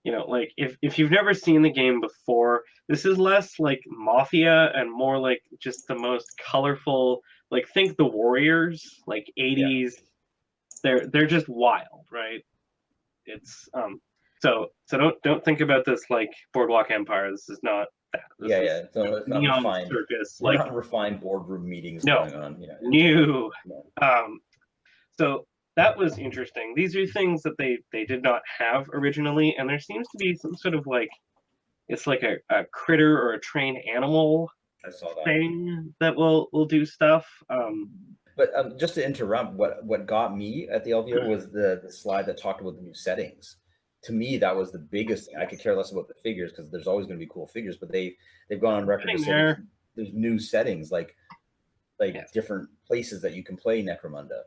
you know, like if you've never seen the game before, this is less like Mafia and more like just the most colorful. Like think the Warriors, like 80s. Yeah. They're just wild, right? It's so don't think about this like Boardwalk Empire. This is not that. This is so it's not refined. Circus, like not refined boardroom meetings going on. Yeah. New. So that was interesting. These are things that they did not have originally, and there seems to be some sort of like it's like a critter or a trained animal. I saw that thing that will do stuff. But just to interrupt, what got me at the LVO was the slide that talked about the new settings. To me, that was the biggest thing. I could care less about the figures because there's always going to be cool figures, but they've gone on record to say there's new settings, like different places that you can play Necromunda.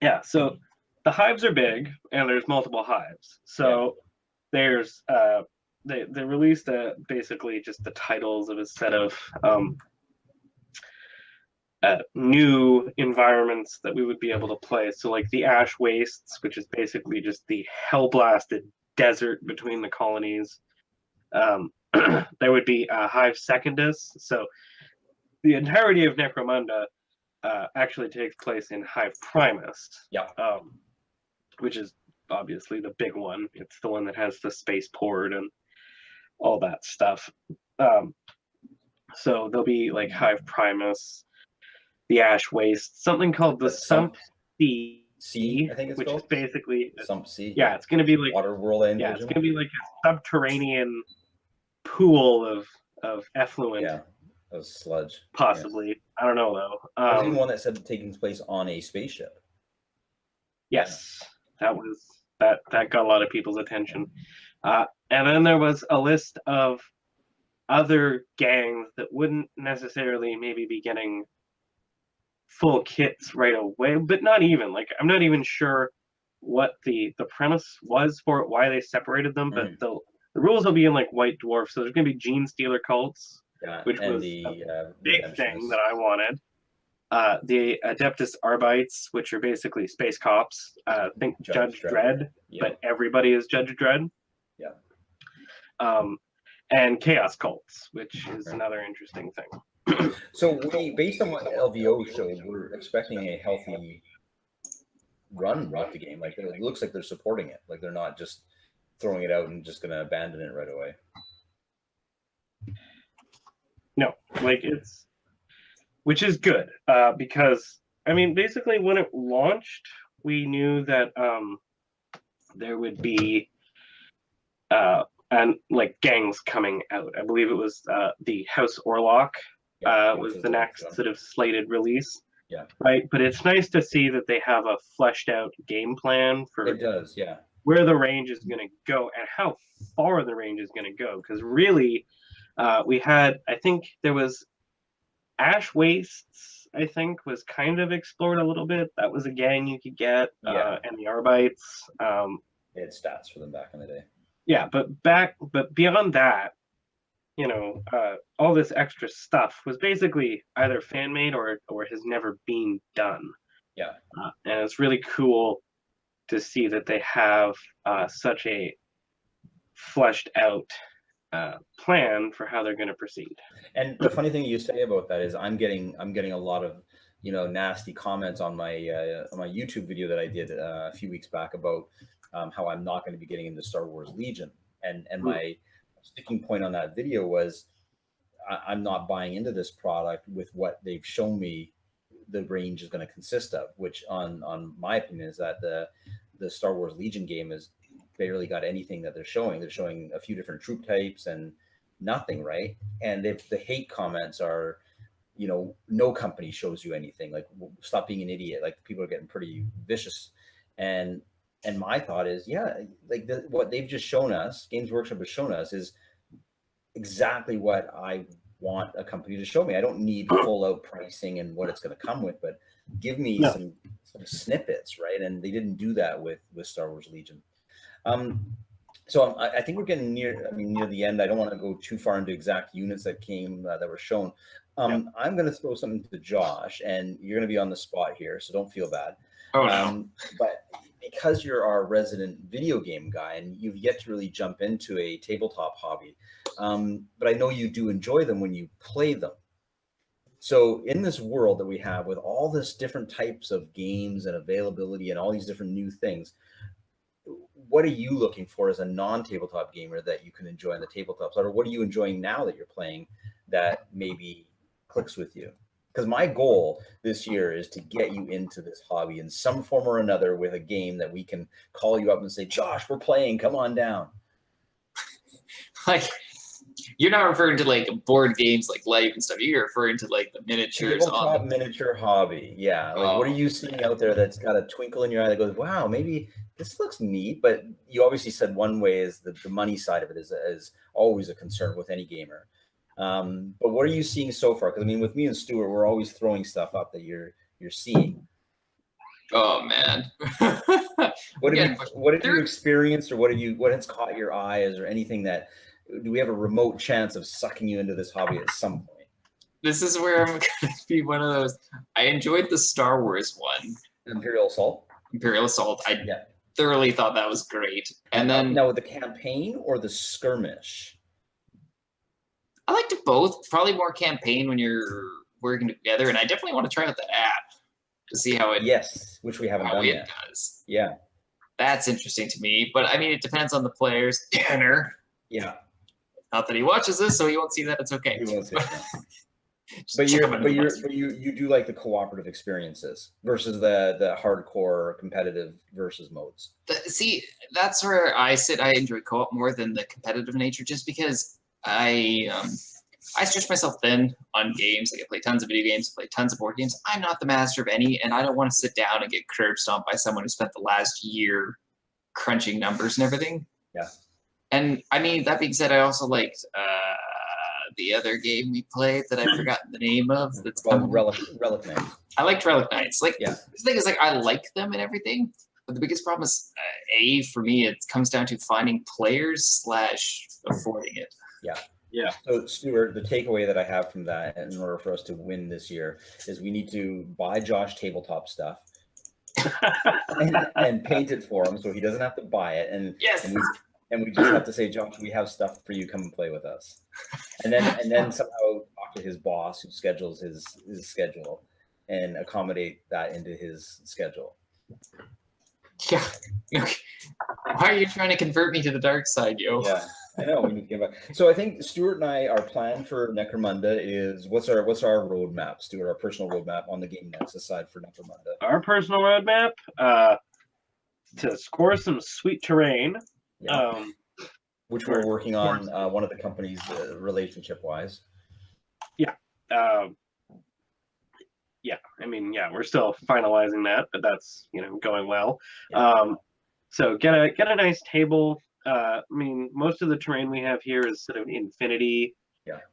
Yeah. So the hives are big, and there's multiple hives. So there's they released basically just the titles of a set of new environments that we would be able to play. So like the Ash Wastes, which is basically just the hell-blasted desert between the colonies. There would be Hive Secundus. So the entirety of Necromunda actually takes place in Hive Primus. Yeah. Which is obviously the big one. It's the one that has the spaceport and all that stuff. So there'll be like Hive Primus, the Ash Waste, something called the Sump Sea, I think it's which called. Is basically Sump Sea. Yeah, it's going to be like water world. Yeah, it's going to be like a subterranean pool of effluent. Yeah, That was Sludge. Possibly. Yeah. I don't know though. There was even one that said taking place on a spaceship. Yes, that got a lot of people's attention. And then there was a list of other gangs that wouldn't necessarily maybe be getting full kits right away, but not even. Like, I'm not even sure what the premise was for it, why they separated them, but the rules will be in like White Dwarf, so there's going to be Gene Stealer cults, which was a big thing that I wanted. The Adeptus Arbites, which are basically space cops. Think Judge Dredd, but everybody is Judge Dredd. Yeah. And Chaos cults, which is another interesting thing. So based on what LVO showed, we're expecting a healthy run with the game. Like, it looks like they're supporting it. Like, they're not just throwing it out and just going to abandon it right away. No, like which is good, because, I mean, basically when it launched, we knew that there would be and like gangs coming out. I believe it was the House Orlok was the next sort of slated release. Yeah. Right, but it's nice to see that they have a fleshed out game plan for where the range is going to go and how far the range is going to go. Because really, we had, I think there was Ash Wastes, I think, was kind of explored a little bit. That was a gang you could get, and the Arbites. They had stats for them back in the day. Yeah, but beyond that, you know, all this extra stuff was basically either fan made or has never been done. Yeah, and it's really cool to see that they have such a fleshed out plan for how they're going to proceed. And the funny thing you say about that is I'm getting a lot of, you know, nasty comments on my YouTube video that I did a few weeks back about how I'm not going to be getting into Star Wars Legion, and my sticking point on that video was I'm not buying into this product with what they've shown me the range is going to consist of, which on my opinion is that the Star Wars Legion game has barely got anything that they're showing. They're showing a few different troop types and nothing, right? And if the hate comments are, you know, no company shows you anything, like, stop being an idiot. Like, people are getting pretty vicious. And my thought is, yeah, like what they've just shown us, Games Workshop has shown us, is exactly what I want a company to show me. I don't need full out pricing and what it's going to come with, but give me some snippets, right? And they didn't do that with Star Wars Legion. So I think we're getting near the end. I don't want to go too far into exact units that came that were shown. I'm going to throw something to Josh, and you're going to be on the spot here, so don't feel bad. Oh, no. But because you're our resident video game guy and you've yet to really jump into a tabletop hobby, but I know you do enjoy them when you play them. So in this world that we have with all this different types of games and availability and all these different new things, what are you looking for as a non-tabletop gamer that you can enjoy on the tabletop side, or what are you enjoying now that you're playing that maybe clicks with you? Because my goal this year is to get you into this hobby in some form or another with a game that we can call you up and say, Josh, we're playing, come on down. Like, you're not referring to like board games like Life and stuff. You're referring to like the miniatures on the miniature hobby. Yeah. Like, what are you seeing out there that's got a twinkle in your eye that goes, wow, maybe this looks neat? But you obviously said one way is the money side of it is always a concern with any gamer. But what are you seeing so far? Because I mean, with me and Stuart, we're always throwing stuff up that you're seeing. Oh man. What have you experienced, or what has caught your eye? Is there anything that, do we have a remote chance of sucking you into this hobby at some point? This is where I'm going to be one of those. I enjoyed the Star Wars one. Imperial Assault? Imperial Assault. I thoroughly thought that was great. And then now, with the campaign or the skirmish? I liked it both. Probably more campaign when you're working together. And I definitely want to try out that app to see how it which we haven't done yet. Does. Yeah. That's interesting to me. But I mean, it depends on the player's dinner. Yeah. Not that he watches this, so he won't see that. It's okay. He won't see it. But you do like the cooperative experiences versus the hardcore competitive versus modes. See, that's where I sit. I enjoy co-op more than the competitive nature, just because I I stretch myself thin on games. Like I play tons of video games, play tons of board games. I'm not the master of any, and I don't want to sit down and get curb stomped by someone who spent the last year crunching numbers and everything. Yeah. And I mean, that being said, I also liked the other game we played that I've forgotten the name of. That's Relic Knights. I liked Relic Knights. Like, yeah. The thing is, like, I like them and everything, but the biggest problem is, for me, it comes down to finding players / affording it. Yeah. Yeah. So, Stuart, the takeaway that I have from that, in order for us to win this year, is we need to buy Josh tabletop stuff and paint it for him, so he doesn't have to buy it. And yes. And we just have to say, Josh, we have stuff for you. Come and play with us. And then somehow talk to his boss, who schedules his schedule, and accommodate that into his schedule. Yeah. Okay. Why are you trying to convert me to the dark side, yo? Yeah, I know. We need to get back. So I think Stuart and I, our plan for Necromunda is what's our roadmap, Stuart? Our personal roadmap on the Game Nexus side for Necromunda. Our personal roadmap, to score some sweet terrain. Yeah. Which we're working on, one of the companies, relationship-wise. Yeah. Yeah. I mean, yeah, we're still finalizing that, but that's, going well. Yeah. So get a nice table. I mean, most of the terrain we have here is sort of infinity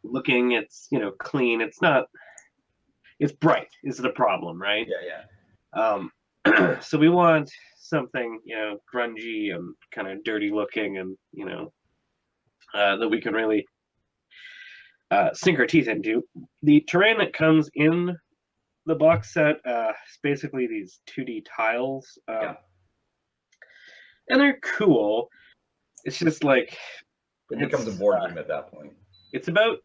looking. It's, clean. It's not. It's bright. Is the problem, right? Yeah. Yeah. So we want something, grungy and kind of dirty looking, and that we can really sink our teeth into. The terrain that comes in the box set is basically these 2D tiles, and they're cool. It's just like it becomes a board game at that point. It's about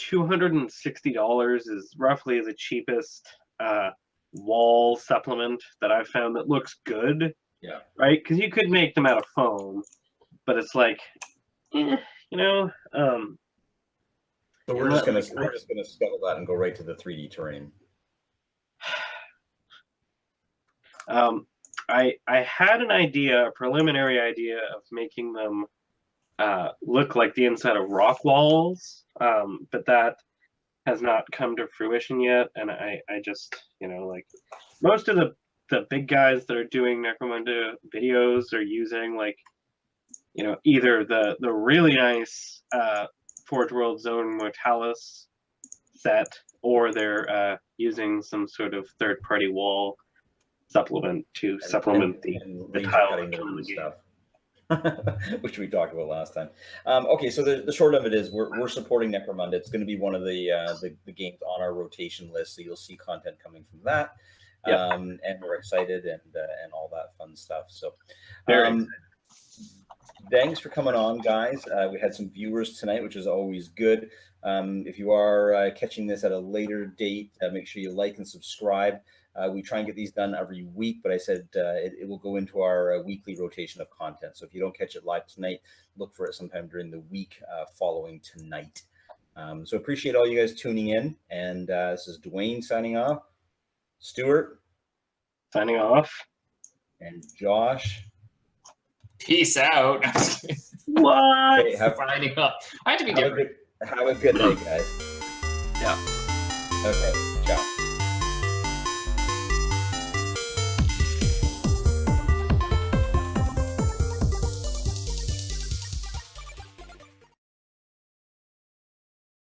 $260 is roughly the cheapest wall supplement that I've found that looks good. Yeah. Right? Because you could make them out of foam, but it's like, So we're just gonna scuttle that and go right to the 3D terrain. I had an idea, a preliminary idea of making them look like the inside of rock walls, but that has not come to fruition yet. And I just, like most of the big guys that are doing Necromunda videos are using like, either the really nice Forge World Zone Mortalis set, or they're using some sort of third-party wall supplement to supplement the tile and stuff. Which we talked about last time. Okay, so the short of it is we're supporting Necromunda. It's going to be one of the games on our rotation list, so you'll see content coming from that. And we're excited and all that fun stuff. So thanks for coming on, guys. We had some viewers tonight, which is always good. If you are catching this at a later date, make sure you like and subscribe. We try and get these done every week, but I said it will go into our weekly rotation of content. So if you don't catch it live tonight, look for it sometime during the week following tonight. So appreciate all you guys tuning in. And this is Dwayne signing off. Stuart signing off. And Josh. Peace out. What? Okay, signing off. I have to be different. Have a good night, guys. Yeah. Okay. Ciao.